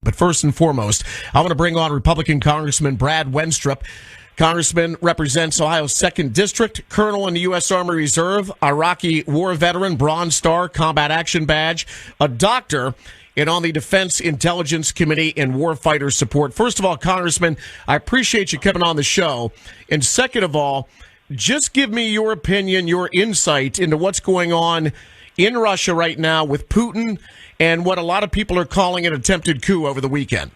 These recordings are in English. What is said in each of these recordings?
But first and foremost, I want to bring on Republican Congressman Brad Wenstrup. Congressman represents Ohio's 2nd District, Colonel in the U.S. Army Reserve, Iraqi war veteran, Bronze Star, Combat Action Badge, a doctor, and on the Defense Intelligence Committee in Warfighter Support. First of all, Congressman, I appreciate you coming on the show. And second of all, just give me your opinion, your insight into what's going on in Russia right now with Putin and what a lot of people are calling an attempted coup over the weekend.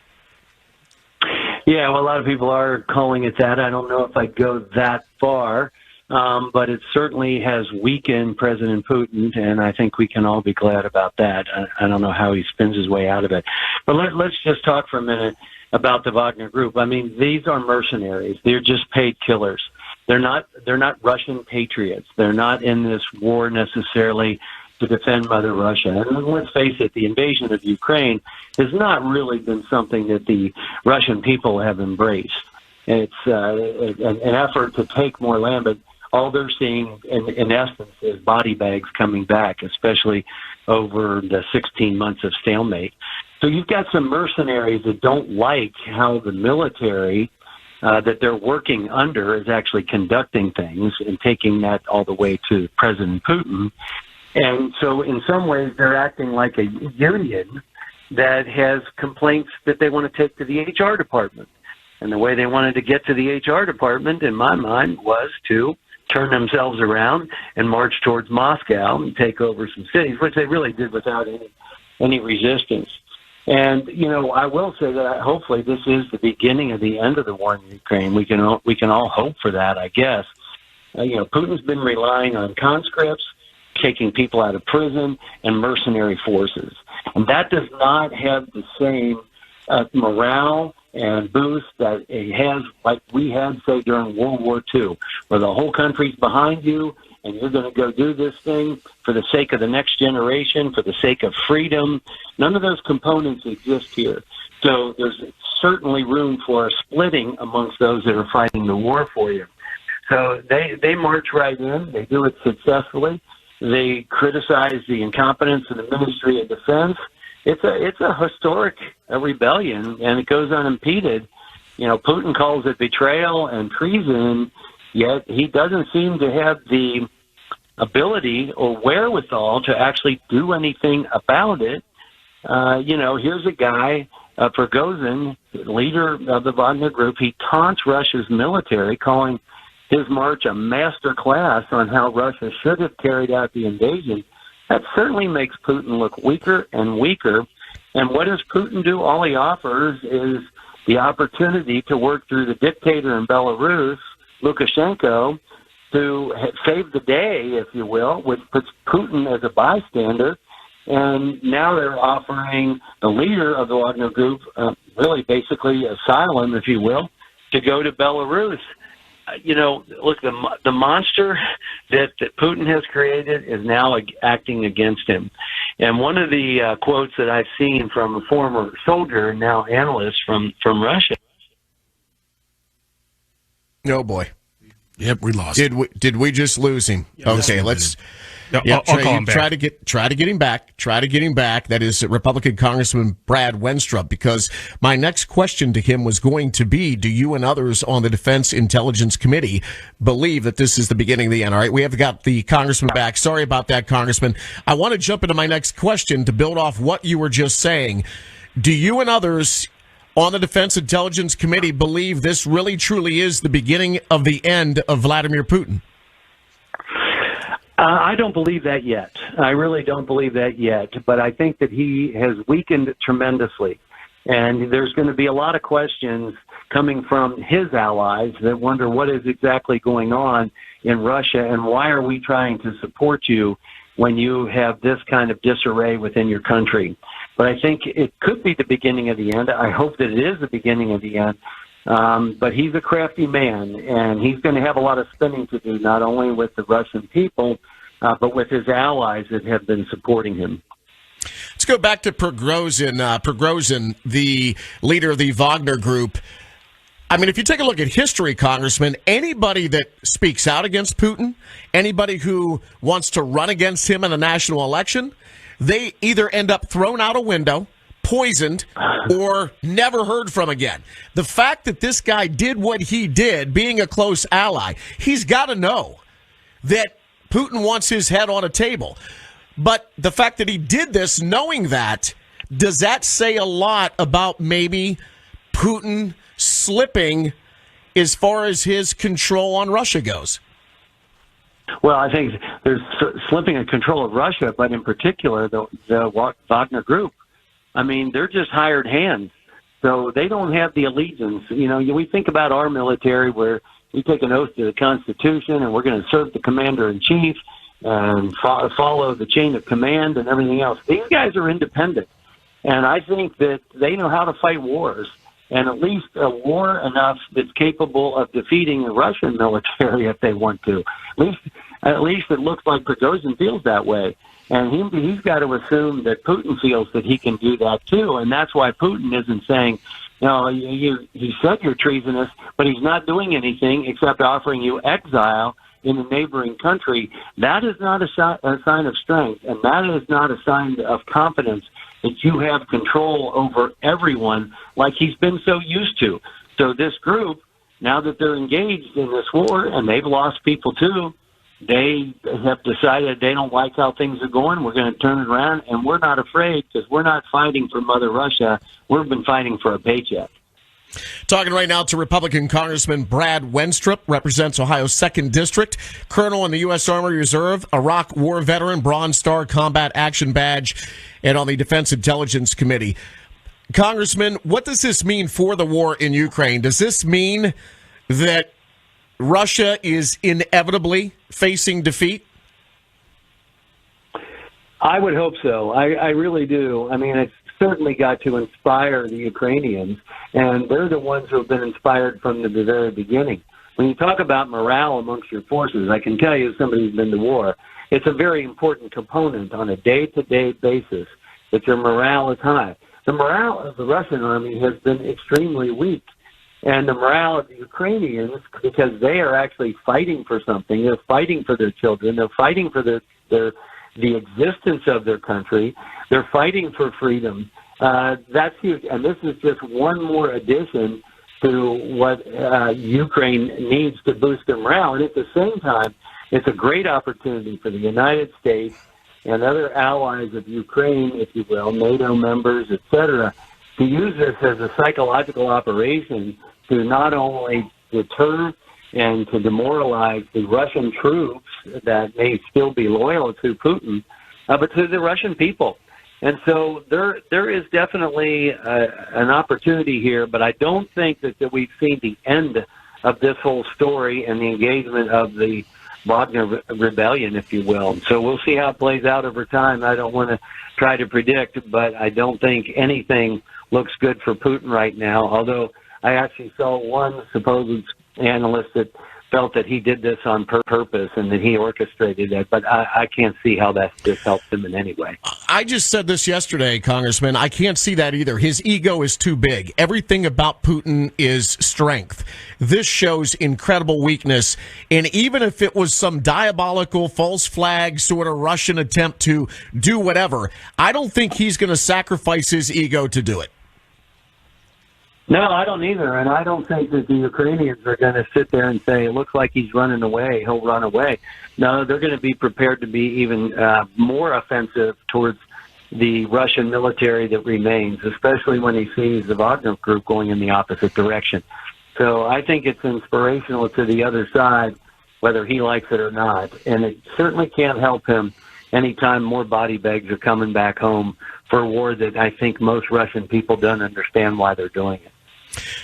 Yeah, well, a lot of people are calling it that. I don't know if I'd go that far, but it certainly has weakened President Putin, and I think we can all be glad about that. I don't know how he spins his way out of it. But let's just talk for a minute about the Wagner Group. I mean, these are mercenaries. They're just paid killers. They're not Russian patriots. They're not in this war necessarily to defend Mother Russia. And let's face it, the invasion of Ukraine has not really been something that the Russian people have embraced. It's an effort to take more land, but all they're seeing, in essence, is body bags coming back, especially over the 16 months of stalemate. So you've got some mercenaries that don't like how the military that they're working under is actually conducting things and taking that all the way to President Putin. And so in some ways, they're acting like a union that has complaints that they want to take to the HR department. And the way they wanted to get to the HR department, in my mind, was to turn themselves around and march towards Moscow and take over some cities, which they really did without any resistance. And, you know, I will say that hopefully this is the beginning of the end of the war in Ukraine. We can all hope for that, I guess. Putin's been relying on conscripts, taking people out of prison, and mercenary forces. And that does not have the same morale and boost that it has, like we had, say, during World War II, where the whole country's behind you, and you're going to go do this thing for the sake of the next generation, for the sake of freedom. None of those components exist here. So there's certainly room for a splitting amongst those that are fighting the war for you. So they march right in. They do it successfully. They criticize the incompetence of the Ministry of Defense. It's a historic rebellion, and it goes unimpeded. You know, Putin calls it betrayal and treason, yet he doesn't seem to have the ability or wherewithal to actually do anything about it. Here's a guy, Prigozhin, leader of the Wagner Group. He taunts Russia's military, calling his march a master class on how Russia should have carried out the invasion. That certainly makes Putin look weaker and weaker. And what does Putin do? All he offers is the opportunity to work through the dictator in Belarus, Lukashenko, to save the day, if you will, which puts Putin as a bystander. And now they're offering the leader of the Wagner Group, really basically asylum, if you will, to go to Belarus. Look, the monster that Putin has created is now acting against him. And one of the quotes that I've seen from a former soldier, now analyst from Russia. Oh, boy. Yep, we lost. Did we just lose him? Yeah, okay, let's. No, I'll call him back. Try to get him back. Try to get him back. That is Republican Congressman Brad Wenstrup, because my next question to him was going to be, do you and others on the Defense Intelligence Committee believe that this is the beginning of the end? All right, we have got the congressman back. Sorry about that, Congressman. I want to jump into my next question to build off what you were just saying. Do you and others on the Defense Intelligence Committee believe this really truly is the beginning of the end of Vladimir Putin? I don't believe that yet. I really don't believe that yet. But I think that he has weakened tremendously. And there's going to be a lot of questions coming from his allies that wonder what is exactly going on in Russia and why are we trying to support you when you have this kind of disarray within your country. But I think it could be the beginning of the end. I hope that it is the beginning of the end. But he's a crafty man, and he's going to have a lot of spinning to do, not only with the Russian people, but with his allies that have been supporting him. Let's go back to Prigozhin, the leader of the Wagner Group. I mean, if you take a look at history, Congressman, anybody that speaks out against Putin, anybody who wants to run against him in a national election, they either end up thrown out a window, poisoned, or never heard from again. The fact that this guy did what he did, being a close ally, he's got to know that Putin wants his head on a table. But the fact that he did this, knowing that, does that say a lot about maybe Putin slipping as far as his control on Russia goes? Well, I think there's slipping of control of Russia, but in particular, the Wagner Group. I mean, they're just hired hands. So they don't have the allegiance. You know, we think about our military where we take an oath to the Constitution and we're going to serve the commander-in-chief and follow the chain of command and everything else. These guys are independent. And I think that they know how to fight wars. And at least a war enough that's capable of defeating the Russian military if they want to. At least it looks like Prigozhin feels that way. And he's got to assume that Putin feels that he can do that too. And that's why Putin isn't saying, no, he said you're treasonous, but he's not doing anything except offering you exile in a neighboring country. That is not a sign of strength, and that is not a sign of confidence that you have control over everyone like he's been so used to. So this group, now that they're engaged in this war, and they've lost people too, they have decided they don't like how things are going. We're going to turn it around, and we're not afraid because we're not fighting for Mother Russia. We've been fighting for a paycheck. Talking right now to Republican Congressman Brad Wenstrup, represents Ohio's 2nd District, Colonel in the U.S. Army Reserve, Iraq War veteran, Bronze Star Combat Action Badge, and on the Defense Intelligence Committee. Congressman, what does this mean for the war in Ukraine? Does this mean that Russia is inevitably facing defeat? I would hope so. I really do. I mean, it's certainly got to inspire the Ukrainians, and they're the ones who have been inspired from the very beginning. When you talk about morale amongst your forces, I can tell you, as somebody who's been to war, it's a very important component on a day-to-day basis that your morale is high. The morale of the Russian army has been extremely weak, and the morale of the Ukrainians, because they are actually fighting for something, they're fighting for their children, they're fighting for the existence of their country. They're fighting for freedom. That's huge. And this is just one more addition to what Ukraine needs to boost their morale. And at the same time, it's a great opportunity for the United States and other allies of Ukraine, if you will, NATO members, etc., to use this as a psychological operation to not only deter and to demoralize the Russian troops that may still be loyal to Putin, but to the Russian people. And so there is definitely an opportunity here, but I don't think that we've seen the end of this whole story and the engagement of the Wagner rebellion, if you will. So we'll see how it plays out over time. I don't want to try to predict, but I don't think anything looks good for Putin right now, although I actually saw one supposed analyst that felt that he did this on purpose and that he orchestrated it, but I can't see how that just helps him in any way. I just said this yesterday, Congressman. I can't see that either. His ego is too big. Everything about Putin is strength. This shows incredible weakness, and even if it was some diabolical false flag sort of Russian attempt to do whatever, I don't think he's going to sacrifice his ego to do it. No, I don't either, and I don't think that the Ukrainians are going to sit there and say, it looks like he's running away, he'll run away. No, they're going to be prepared to be even more offensive towards the Russian military that remains, especially when he sees the Wagner Group going in the opposite direction. So I think it's inspirational to the other side, whether he likes it or not, and it certainly can't help him anytime more body bags are coming back home for a war that I think most Russian people don't understand why they're doing it.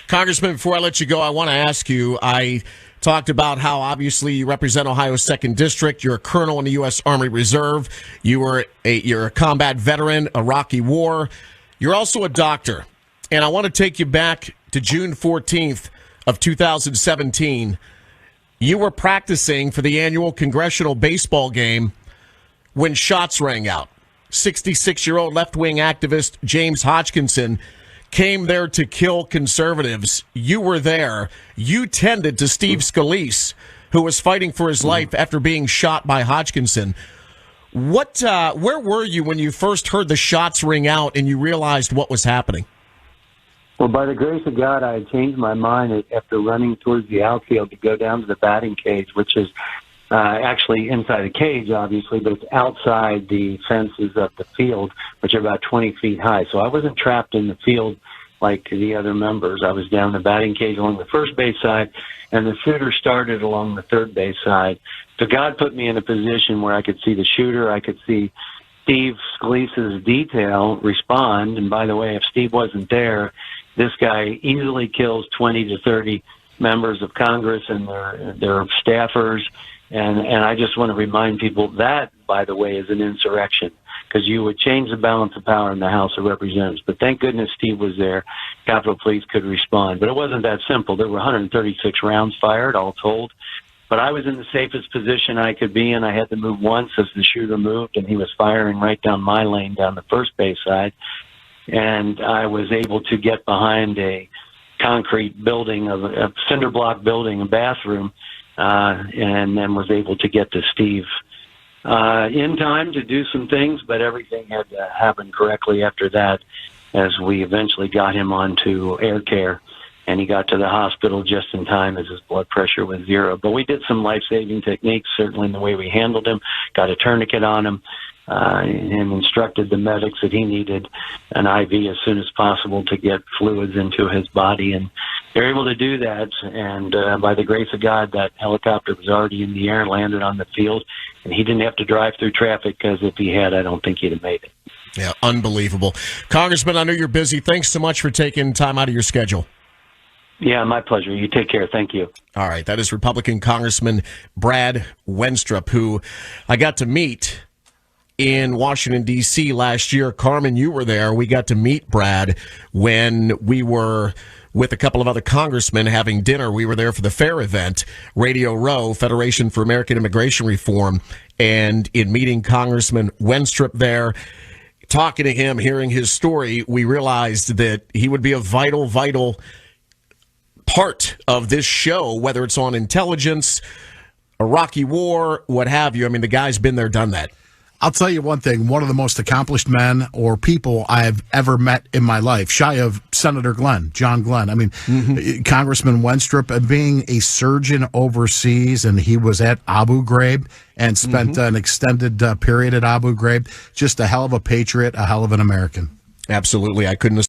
Congressman, before I let you go, I want to ask you, I talked about how obviously you represent Ohio's 2nd District. You're a colonel in the U.S. Army Reserve. You're a combat veteran, Iraqi war. You're also a doctor. And I want to take you back to June 14th of 2017. You were practicing for the annual congressional baseball game when shots rang out. 66-year-old left-wing activist James Hodgkinson came there to kill conservatives. You were there. You tended to Steve Scalise, who was fighting for his life after being shot by Hodgkinson. Where were you when you first heard the shots ring out and you realized what was happening? Well, by the grace of God, I had changed my mind after running towards the outfield to go down to the batting cage, which is actually inside the cage, obviously, but it's outside the fences of the field, which are about 20 feet high. So I wasn't trapped in the field like the other members. I was down the batting cage along the first base side, and the shooter started along the third base side. So God put me in a position where I could see the shooter, I could see Steve Scalise's detail respond. And by the way, if Steve wasn't there, this guy easily kills 20 to 30 members of Congress and their staffers. And I just want to remind people that, by the way, is an insurrection, because you would change the balance of power in the House of Representatives. But thank goodness Steve was there. Capitol Police could respond. But it wasn't that simple. There were 136 rounds fired, all told. But I was in the safest position I could be in. I had to move once as the shooter moved, and he was firing right down my lane, down the first base side. And I was able to get behind a concrete building, a cinder block building, a bathroom, and then was able to get to Steve in time to do some things, but everything had to happen correctly after that as we eventually got him onto air care, and he got to the hospital just in time as his blood pressure was 0. But we did some life-saving techniques, certainly in the way we handled him, got a tourniquet on him, and instructed the medics that he needed an IV as soon as possible to get fluids into his body. And they're able to do that. And by the grace of God, that helicopter was already in the air, landed on the field, and he didn't have to drive through traffic, because if he had, I don't think he'd have made it. Yeah, unbelievable. Congressman, I know you're busy. Thanks so much for taking time out of your schedule. Yeah, my pleasure. You take care. Thank you. All right. That is Republican Congressman Brad Wenstrup, who I got to meet in Washington, D.C. last year. Carmen, you were there. We got to meet Brad when we were with a couple of other congressmen having dinner. We were there for the FAIR event, Radio Row, Federation for American Immigration Reform, and in meeting Congressman Wenstrup there, talking to him, hearing his story, we realized that he would be a vital part of this show, whether it's on intelligence, Iraqi war, what have you. I mean, the guy's been there, done that. I'll tell you one thing. One of the most accomplished men or people I've ever met in my life, shy of Senator Glenn, John Glenn. I mean, Congressman Wenstrup, being a surgeon overseas, and he was at Abu Ghraib and spent an extended period at Abu Ghraib. Just a hell of a patriot, a hell of an American. Absolutely. I couldn't